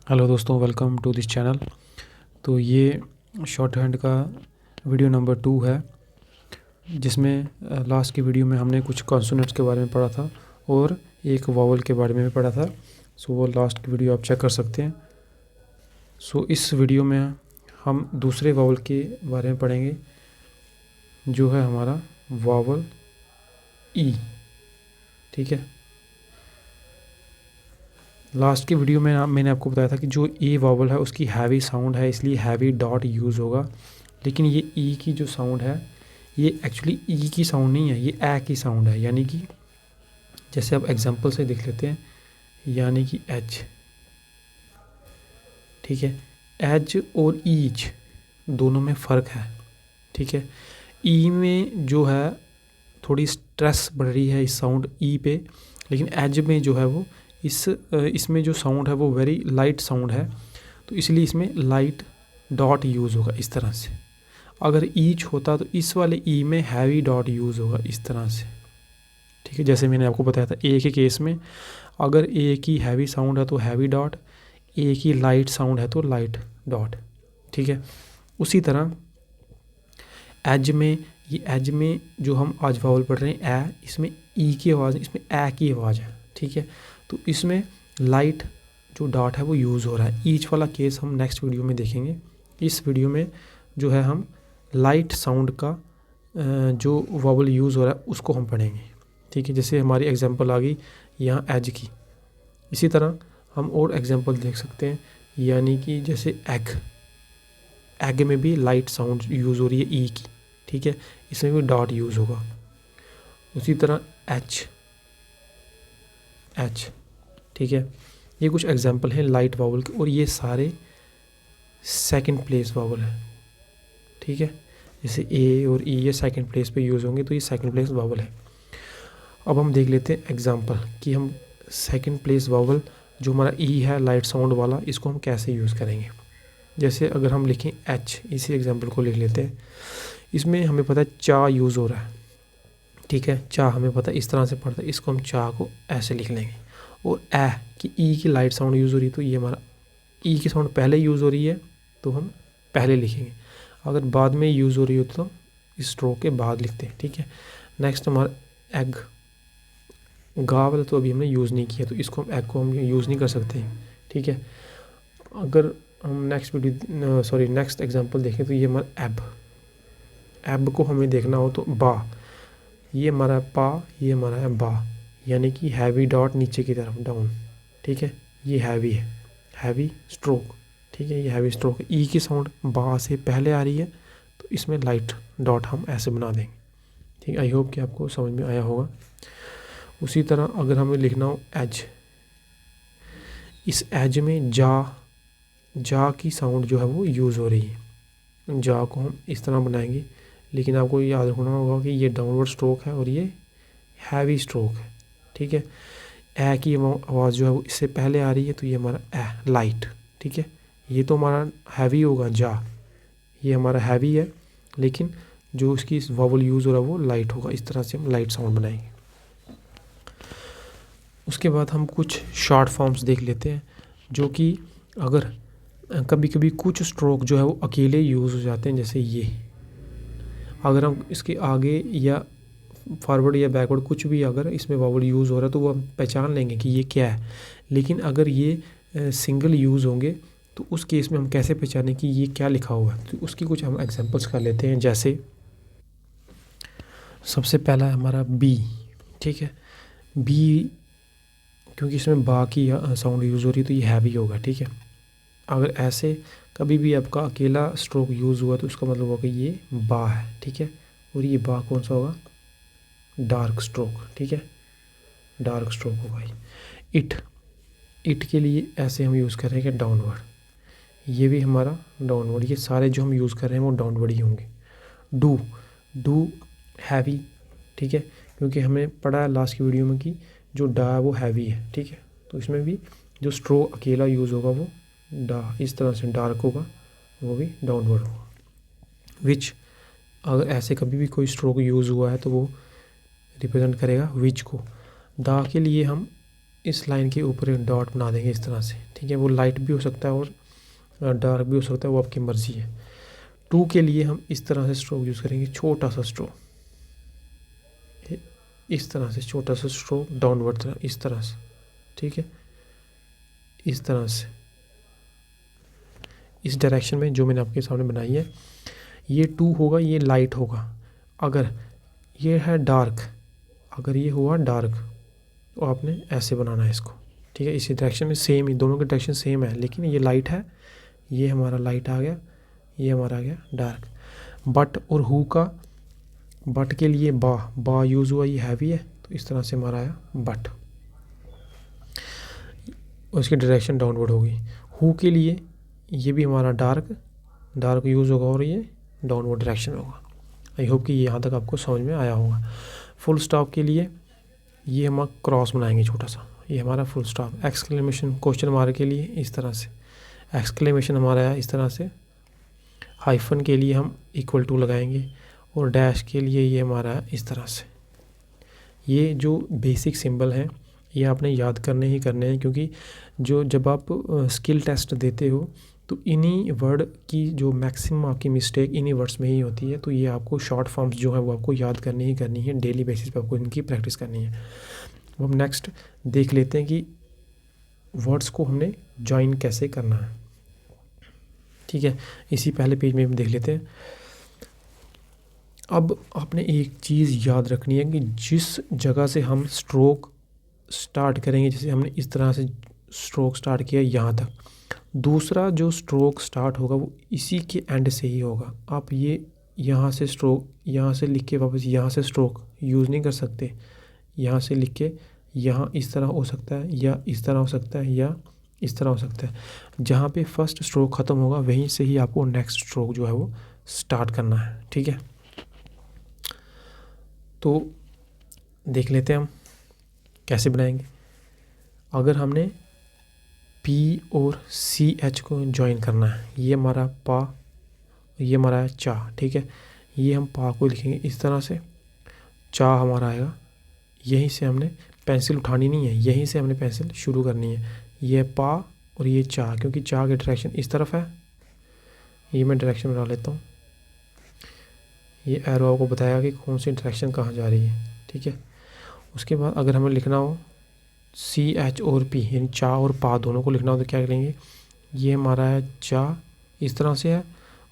Hello दोस्तों, welcome to this channel. तो ये शॉर्ट हैंड का वीडियो नंबर 2 है, जिसमें लास्ट की वीडियो में हमने कुछ कॉन्सोनेंट्स के बारे में पढ़ा था और एक वावल के बारे में भी पढ़ा था। सो वो लास्ट की वीडियो आप चेक कर सकते हैं। सो इस वीडियो में हम दूसरे वावल के बारे में पढ़ेंगे, जो है हमारा वावल ई। ठीक है, लास्ट की वीडियो में मैंने आपको बताया था कि जो ए वावल है उसकी हैवी साउंड है, इसलिए हैवी डॉट यूज़ होगा। लेकिन ये ई की जो साउंड है ये एक्चुअली ई की साउंड नहीं है, ये ए की साउंड है। यानी कि जैसे आप एग्जांपल से देख लेते हैं, यानी कि एच। ठीक है, एच और ईच दोनों में फ़र्क है। ठीक है, ई में जो है थोड़ी स्ट्रेस बढ़ रही है इस साउंड ई पे, लेकिन एज में जो है वो इसमें जो साउंड है वो वेरी लाइट साउंड है, तो इसलिए इसमें लाइट डॉट यूज़ होगा इस तरह से। अगर ईच होता तो इस वाले ई में हैवी डॉट यूज़ होगा इस तरह से। ठीक है, जैसे मैंने आपको बताया था ए के केस में अगर ए की हैवी साउंड है तो हैवी डॉट, ए की लाइट साउंड है तो लाइट डॉट। ठीक है, उसी तरह एज में, ये एज में जो हम आज वावल पढ़ रहे हैं ए, इसमें ई की आवाज़, इसमें ए की आवाज़ है। ठीक है, तो इसमें लाइट जो डॉट है वो यूज़ हो रहा है। ईच वाला केस हम नेक्स्ट वीडियो में देखेंगे। इस वीडियो में जो है हम लाइट साउंड का जो वावल यूज़ हो रहा है उसको हम पढ़ेंगे। ठीक है, जैसे हमारी एग्जांपल आ गई यहाँ एज की। इसी तरह हम और एग्जांपल देख सकते हैं, यानी कि जैसे एग, एग में भी लाइट साउंड यूज़ हो रही है ई की। ठीक है, इसमें भी डॉट यूज़ होगा। उसी तरह एच, एच। ठीक है, ये कुछ एग्जांपल हैं लाइट वावल के, और ये सारे सेकंड प्लेस वावल हैं। ठीक है, जैसे ए और ई ये सेकंड प्लेस पे यूज़ होंगे, तो ये सेकंड प्लेस वावल है। अब हम देख लेते हैं एग्जांपल कि हम सेकंड प्लेस वावल जो हमारा ई है लाइट साउंड वाला, इसको हम कैसे यूज़ करेंगे। जैसे अगर हम लिखें एच, इसी एग्जाम्पल को लिख लेते हैं। इसमें हमें पता है चा यूज़ हो रहा है। ठीक है, चा हमें पता है इस तरह से पढ़ता है, इसको हम चा को ऐसे लिख लेंगे। और ए कि ई की लाइट साउंड यूज़ हो रही है, तो ये हमारा ई की साउंड पहले यूज़ हो रही है तो हम पहले लिखेंगे। अगर बाद में यूज़ हो रही हो तो इस स्ट्रोक के बाद लिखते हैं। ठीक है, नेक्स्ट हमारा एग, गा वाला तो अभी हमने यूज़ नहीं किया, तो इसको हम एग को हम यूज़ नहीं कर सकते हैं। ठीक है, अगर हम नेक्स्ट एग्जांपल देखें तो ये हमारा एब, एब को हमें देखना हो तो बा, ये हमारा पा, ये हमारा है बा, यानी कि हैवी डॉट नीचे की तरफ डाउन। ठीक है, ये हैवी है, हैवी स्ट्रोक। ठीक है, ये हैवी स्ट्रोक है। ई की साउंड बा से पहले आ रही है, तो इसमें लाइट डॉट हम ऐसे बना देंगे। ठीक है, आई होप कि आपको समझ में आया होगा। उसी तरह अगर हमें लिखना हो एज, इस एज में जा की साउंड जो है वो यूज़ हो रही है। जा को हम इस तरह बनाएंगे, लेकिन आपको याद रखना होगा कि ये डाउनवर्ड स्ट्रोक है और ये हैवी स्ट्रोक है। ठीक है, ए की आवाज़ जो है वो इससे पहले आ रही है, तो ये हमारा ए लाइट। ठीक है, ये तो हमारा हैवी होगा जा, ये हमारा हैवी है, लेकिन जो उसकी वावल यूज़ हो रहा है वो लाइट होगा। इस तरह से हम लाइट साउंड बनाएंगे। उसके बाद हम कुछ शॉर्ट फॉर्म्स देख लेते हैं, जो कि अगर कभी कभी कुछ स्ट्रोक जो है वो अकेले यूज़ हो जाते हैं। जैसे ये, अगर हम इसके आगे या फॉरवर्ड या बैकवर्ड कुछ भी अगर इसमें वावल यूज़ हो रहा है तो वो हम पहचान लेंगे कि ये क्या है। लेकिन अगर ये सिंगल यूज़ होंगे तो उस केस में हम कैसे पहचानें कि ये क्या लिखा हुआ है। तो उसकी कुछ हम एग्जांपल्स कर लेते हैं। जैसे सबसे पहला है हमारा बी। ठीक है, बी क्योंकि इसमें बा की साउंड यूज़ हो रही है तो ये हैवी होगा। ठीक है, अगर ऐसे कभी भी आपका अकेला स्ट्रोक यूज़ हुआ तो उसका मतलब होगा ये बा है। ठीक है, और ये बा कौन सा होगा, डार्क स्ट्रोक। ठीक है, डार्क स्ट्रोक होगा ये। इट के लिए ऐसे हम यूज़ कर रहे हैं कि डाउनवर्ड, ये भी हमारा डाउनवर्ड, ये सारे जो हम यूज़ कर रहे हैं वो डाउनवर्ड ही होंगे। Do heavy. ठीक है, क्योंकि हमें पढ़ा है लास्ट की वीडियो में कि जो डा है वो हैवी है। ठीक है, तो इसमें भी जो स्ट्रोक अकेला यूज़ होगा वो डा, इस तरह से डार्क होगा, वो भी डाउनवर्ड होगा। विच, अगर ऐसे कभी भी कोई स्ट्रोक यूज़ हुआ है तो वो रिप्रेजेंट करेगा विच को। दा के लिए हम इस लाइन के ऊपर एक डॉट बना देंगे इस तरह से। ठीक ठीक है, वो लाइट भी हो सकता है और डार्क भी हो सकता है, वो आपकी मर्ज़ी है। 2 के लिए हम इस तरह से स्ट्रोक यूज़ करेंगे, छोटा सा स्ट्रोक, इस तरह से छोटा सा स्ट्रोक डाउनवर्ड तरह, इस तरह से, ठीक है, इस तरह से, इस डायरेक्शन में जो मैंने आपके सामने बनाई है। ये 2 होगा, ये लाइट होगा। अगर ये है डार्क, अगर ये हुआ डार्क, तो आपने ऐसे बनाना है इसको, ठीक है, इसी डायरेक्शन में सेम ही, दोनों के डायरेक्शन सेम है, लेकिन ये लाइट है, ये हमारा लाइट आ गया, ये हमारा आ गया डार्क। बट और हु का, बट के लिए बा यूज़ हुआ, ये हैवी है, तो इस तरह से हमारा आया बट, और इसकी डायरेक्शन डाउनवर्ड होगी। हु के लिए ये भी हमारा डार्क यूज़ होगा और ये डाउनवर्ड डायरेक्शन में होगा। आई होप कि ये यहाँ तक आपको समझ में आया होगा। फुल स्टॉप के लिए ये हम क्रॉस बनाएंगे छोटा सा, ये हमारा full stop. Exclamation question mark के लिए इस तरह से, एक्सक्लेमेशन हमारा है इस तरह से। हाइफन के लिए हम इक्वल टू लगाएंगे, और डैश के लिए ये हमारा है इस तरह से। ये जो बेसिक सिंबल हैं ये आपने याद करने ही करने हैं, क्योंकि जब आप स्किल टेस्ट देते हो तो इन्हीं वर्ड की जो मैक्सिमम आपकी मिस्टेक इन्हीं वर्ड्स में ही होती है। तो ये आपको शॉर्ट फॉर्म्स जो है वो आपको याद करनी ही करनी है, डेली बेसिस पे आपको इनकी प्रैक्टिस करनी है। अब हम नेक्स्ट देख लेते हैं कि वर्ड्स को हमने ज्वाइन कैसे करना है, ठीक है। इसी पहले पेज में हम देख लेते हैं। अब आपने एक चीज़ याद रखनी है कि जिस जगह से हम स्ट्रोक स्टार्ट करेंगे, जैसे हमने इस तरह से स्ट्रोक स्टार्ट किया यहाँ तक, दूसरा जो स्ट्रोक स्टार्ट होगा वो इसी के एंड से ही होगा। आप ये यहाँ से स्ट्रोक, यहाँ से लिख के वापस यहाँ से स्ट्रोक यूज़ नहीं कर सकते। यहाँ से लिख के यहाँ इस तरह हो सकता है, या इस तरह हो सकता है, या इस तरह हो सकता है। जहाँ पे फर्स्ट स्ट्रोक ख़त्म होगा वहीं से ही आपको नेक्स्ट स्ट्रोक जो है वो स्टार्ट करना है, ठीक है। तो देख लेते हैं हम कैसे बनाएंगे। अगर हमने P और CH को ज्वाइन करना है, ये हमारा पा, ये हमारा है चा, ठीक है। ये हम पा को लिखेंगे इस तरह से, चा हमारा आएगा, यहीं से हमने पेंसिल उठानी नहीं है, यहीं से हमने पेंसिल शुरू करनी है। ये पा और ये चा, क्योंकि चा की डायरेक्शन इस तरफ है, ये मैं डायरेक्शन बना लेता हूँ। ये एरो आपको बताएगा कि कौन सी डायरेक्शन कहाँ जा रही है, ठीक है। उसके बाद अगर हमें लिखना हो CH और P, यानी चा और पा दोनों को लिखना हो तो क्या करेंगे, ये हमारा है चा इस तरह से है,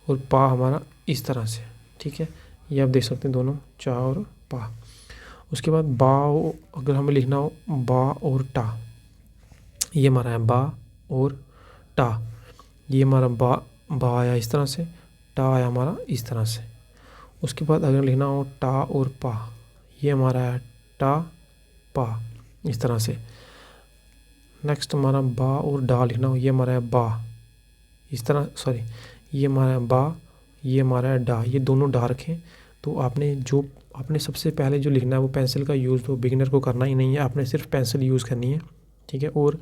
और पा हमारा इस तरह से, ठीक है। ये आप देख सकते हैं दोनों, चा और पा। उसके बाद बा, अगर हमें लिखना हो बा और टा, ये हमारा है बा और टा, ये हमारा बा आया इस तरह से, टा आया हमारा इस तरह से। उसके बाद अगर लिखना हो टा और पा, ये हमारा है टा पा इस तरह से। नेक्स्ट हमारा बा और डा लिखना हो, ये हमारा है बा इस तरह, सॉरी, ये हमारा है बा, ये हमारा है डा, ये दोनों डार्क हैं। तो आपने सबसे पहले जो लिखना है वो पेंसिल का यूज़ तो बिगिनर को करना ही नहीं है, आपने सिर्फ पेंसिल यूज़ करनी है, ठीक है। और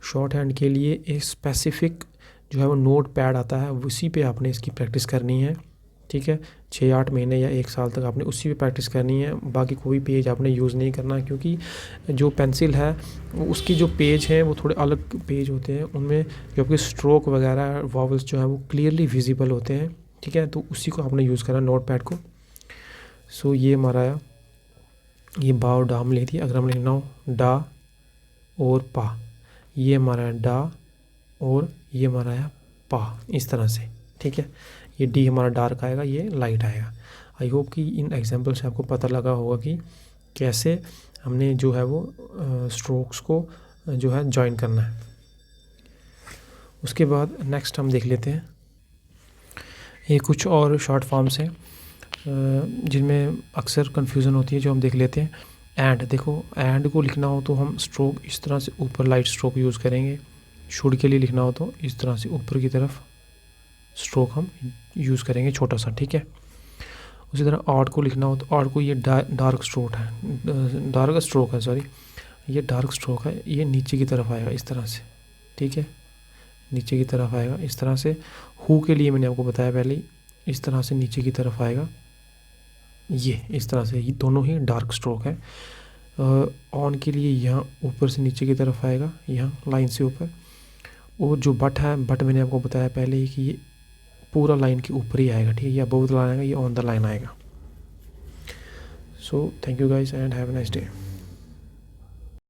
शॉर्ट हैंड के लिए एक स्पेसिफिक जो है वो नोट पैड आता है, उसी पे आपने इसकी प्रैक्टिस करनी है, ठीक है। 6-8 महीने या 1 साल तक आपने उसी पे प्रैक्टिस करनी है। बाकी कोई पेज आपने यूज़ नहीं करना, क्योंकि जो पेंसिल है उसकी जो पेज हैं वो थोड़े अलग पेज होते हैं, उनमें जो आपके स्ट्रोक वगैरह वॉवल्स जो है वो क्लियरली विजिबल होते हैं, ठीक है। तो उसी को आपने यूज़ करना नोट पैड को। सो ये हमारा ये बा और डा हम लिख दिया। अगर हम लिखना हो डा और पा, ये हमारा है डा और ये हमारा है पा इस तरह से, ठीक है। ये डी हमारा डार्क आएगा, ये लाइट आएगा। आई होप कि इन एग्जांपल से आपको पता लगा होगा कि कैसे हमने जो है वो स्ट्रोक्स को जो है ज्वाइन करना है। उसके बाद नेक्स्ट हम देख लेते हैं, ये कुछ और शॉर्ट फॉर्म्स हैं जिनमें अक्सर कन्फ्यूज़न होती है, जो हम देख लेते हैं। एंड, देखो एंड को लिखना हो तो हम स्ट्रोक इस तरह से ऊपर लाइट स्ट्रोक यूज़ करेंगे। शुड के लिए लिखना हो तो इस तरह से ऊपर की तरफ स्ट्रोक हम यूज़ करेंगे छोटा सा, ठीक है। उसी तरह आर्ट को लिखना हो तो आर्ट को ये डार्क स्ट्रोक है, सॉरी, ये डार्क स्ट्रोक है, ये नीचे की तरफ आएगा इस तरह से, ठीक है, नीचे की तरफ आएगा इस तरह से। हु के लिए मैंने आपको बताया पहले, इस तरह से नीचे की तरफ आएगा, ये इस तरह से, ये दोनों ही डार्क स्ट्रोक है। ऑन के लिए यहाँ ऊपर से नीचे की तरफ आएगा, यहाँ लाइन से ऊपर। और जो बट है, बट मैंने आपको बताया पहले ही कि ये पूरा लाइन के ऊपर ही आएगा, ठीक है, ये अबव द लाइन आएगा, ये ऑन द लाइन आएगा। So thank you guys and have a nice day.